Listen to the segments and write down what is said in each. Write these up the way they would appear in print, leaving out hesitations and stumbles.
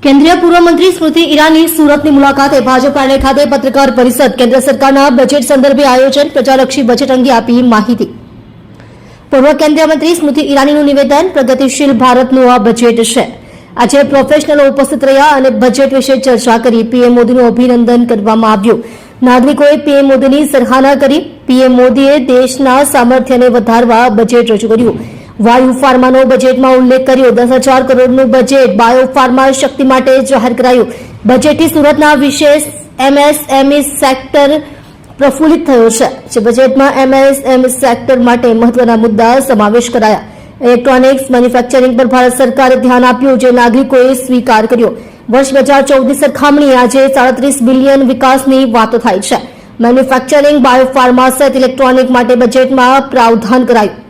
કેન્દ્રીય પૂર્વ મંત્રી સ્મૃતિ ઈરાની સુરતની મુલાકાતે ભાજપ કાર્યાલય ખાતે પત્રકાર પરિષદ કેન્દ્ર સરકારના બજેટ સંદર્ભે આયોજન પ્રજાલક્ષી બજેટ અંગે આપી માહિતી। પૂર્વ કેન્દ્રીય મંત્રી સ્મૃતિ ઈરાનીનું નિવેદન પ્રગતિશીલ ભારતનું આ બજેટ છે। આજે પ્રોફેશનલો ઉપસ્થિત રહ્યા અને બજેટ વિશે ચર્ચા કરી। પીએમ મોદીનું અભિનંદન કરવામાં આવ્યું। નાગરિકોએ પીએમ મોદીની સરાહના કરી। પીએમ મોદીએ દેશના સામર્થ્યને વધારવા બજેટ રજૂ કર્યું। વાયુ ફાર્માનો બજેટમાં ઉલ્લેખ કર્યો। 10,000 કરોડનું બજેટ બાયો ફાર્મા શક્તિ માટે જાહેર કરાયું। બજેટથી સુરતના વિશેષ એમએસએમઈ સેક્ટર પ્રફુલ્લિત થયો છે। જે બજેટમાં એમએસએમઈ સેક્ટર માટે મહત્વના મુદ્દા સમાવેશ કરાયા। ઇલેક્ટ્રોનિક્સ મેન્યુફેક્ચરિંગ પર ભારત સરકારે ધ્યાન આપ્યું, જે નાગરિકોએ સ્વીકાર કર્યો। વર્ષ 2014ની સરખામણીએ આજે 37 બિલિયન વિકાસની વાતો થાય છે। મેન્યુફેક્ચરિંગ, બાયોફાર્મા સહિત ઇલેક્ટ્રોનિક માટે બજેટમાં પ્રાવધાન કરાયું।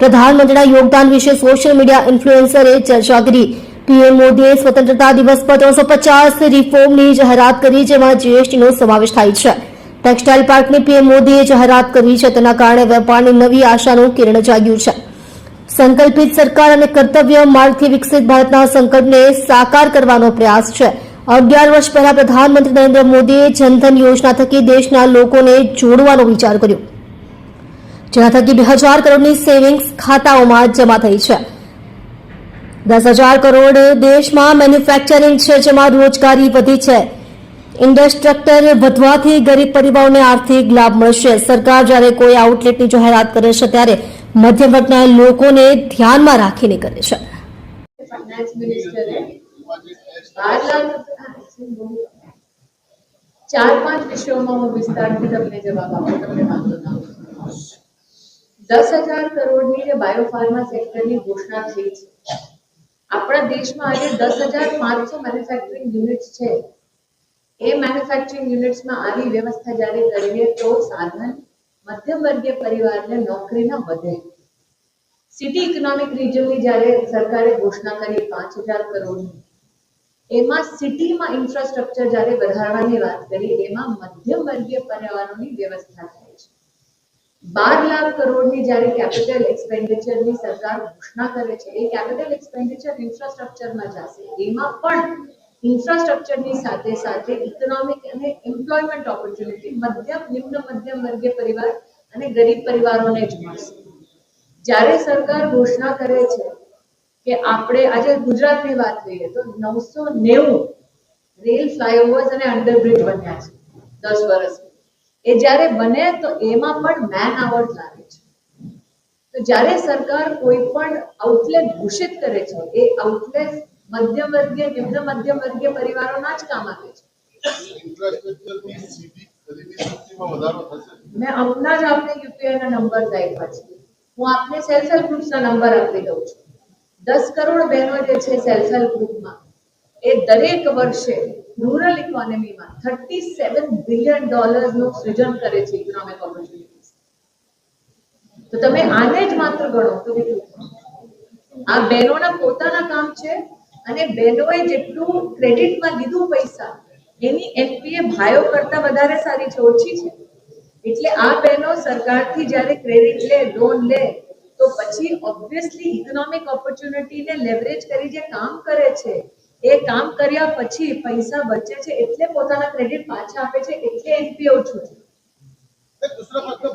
પ્રધાનમંત્રીના યોગદાન વિશે સોશિયલ મીડિયા ઇન્ફ્લુએન્સરે ચર્ચા કરી। પીએમ મોદીએ સ્વતંત્રતા દિવસ પર 350 રિફોર્મની જાહેરાત કરી, જેમાં જીએસટીનો સમાવેશ થાય છે। ટેક્સટાઇલ પાર્કની પીએમ મોદીએ જાહેરાત કરી છે, તેના કારણે વેપારની નવી આશાનું કિરણ જાગ્યું છે। સંકલ્પિત સરકાર અને કર્તવ્ય માર્ગથી વિકસિત ભારતના સંકલ્પને સાકાર કરવાનો પ્રયાસ છે। 11 વર્ષ પહેલા પ્રધાનમંત્રી નરેન્દ્ર મોદીએ જનધન યોજના થકી દેશના લોકોને જોડવાનો વિચાર કર્યો, જેના થકી 2,000 કરોડની સેવિંગ્સ ખાતાઓમાં જમા થઈ છે। 10,000 કરોડ દેશમાં મેન્યુફેક્ચરિંગ છે, જેમાં રોજગારી વધી છે। ઇન્ફ્રાસ્ટ્રક્ચર વધવાથી ગરીબ પરિવારોને આર્થિક લાભ મળશે। સરકાર જ્યારે કોઈ આઉટલેટની જાહેરાત કરે છે, ત્યારે મધ્યમ વર્ગના લોકોને ધ્યાનમાં રાખીને કરે છે। फाइनेंस मिनिस्टर है 12 लाख 4-5 विषयों में હું વિસ્તારથી તમને જવાબ આપું, તમને વાંધો ના આવે। 10,000 કરોડની જે બાયોફાર્મા સેક્ટરની ઘોષણા થઈ છે, આપણા દેશમાં આજે 10,500 મેન્યુફેક્ચરિંગ યુનિટ્સ છે। એ મેન્યુફેક્ચરિંગ યુનિટ્સમાં આવી વ્યવસ્થા જ્યારે કરીએ તો સાધન મધ્યમ વર્ગીય પરિવારને નોકરીના વધે। સિટી ઇકોનોમિક રિજનની જ્યારે સરકારે ઘોષણા કરી 5,000 કરોડની, એમાં સિટીમાં ઇન્ફ્રાસ્ટ્રક્ચર જ્યારે વધારવાની વાત કરી, એમાં મધ્યમ વર્ગીય પરિવારોની વ્યવસ્થા થાય છે। 12 લાખ કરોડની જ્યારે કેપિટલ એક્સપેન્ડિચરની સરકાર ઘોષણા કરે છે, એ કેપિટલ એક્સપેન્ડિચર ઇન્ફ્રાસ્ટ્રક્ચરમાં જશે। એમાં પણ ઇન્ફ્રાસ્ટ્રક્ચરની સાથે સાથે ઇકોનોમિક અને એમ્પ્લોયમેન્ટ ઓપોર્ચ્યુનિટી મધ્યમ નિમ્ન મધ્યમ વર્ગીય પરિવાર અને ગરીબ પરિવારોને જ મળશે। જ્યારે સરકાર ઘોષણા કરે છે કે આપણે આજે ગુજરાતની વાત કરીએ તો 990 રેલ ફ્લાયઓવર્સ અને અંડરબ્રિજ બન્યા છે 10 વર્ષમાં। એ જ્યારે બને તો એમાં પણ મેન આવર્સ લાગે છે। તો જ્યારે સરકાર કોઈ પણ આઉટલેટ ઘોષિત કરે છે, એ આઉટલેટ મધ્યમ વર્ગીય નિમ્ન મધ્યમ વર્ગીય પરિવારોના જ કામ આવે છે। ઇન્ફ્રાસ્ટ્રક્ચરની સીધી ખરીદી શક્તિમાં વધારો થશે। મેં હમણાં જ આપને યુપીઆઈના નંબર આપ્યા છે। હું આપને સેલ્ફ હેલ્પ ગ્રુપ્સના નંબર આપી દઉં છું। 10 કરોડ બહેનો જે છે સેલ્ફ હેલ્પ ગ્રુપમાં, એ દરેક વર્ષે રૂરલ ઇકોનોમીમાં $37 બિલિયન નું સૃજન કરે છે ઇકોનોમિક ઓપોર્ચ્યુનિટીઝ। તો તમે આને જ માત્ર ગણો તો આ બહેનોના પોતાના કામ છે, અને બહેનોએ જેટલું ક્રેડિટમાં લીધું પૈસા, એની એનપીએ ભાઈઓ કરતા વધારે સારી છે, ઓછી છે। એટલે આ બહેનો સરકારથી જ્યારે ક્રેડિટ લે, લોન લે, તો પછી ઓબ્વિયસલી ઇકોનોમિક ઓપોર્ચ્યુનિટીને લેવરેજ કરી જે કામ કરે છે, એ કામ કર્યા પછી પૈસા બચે છે, એટલે પોતાના ક્રેડિટ પાછા આપે છે, એટલે એનપીએ ઓછું છે। दूसरा मतलब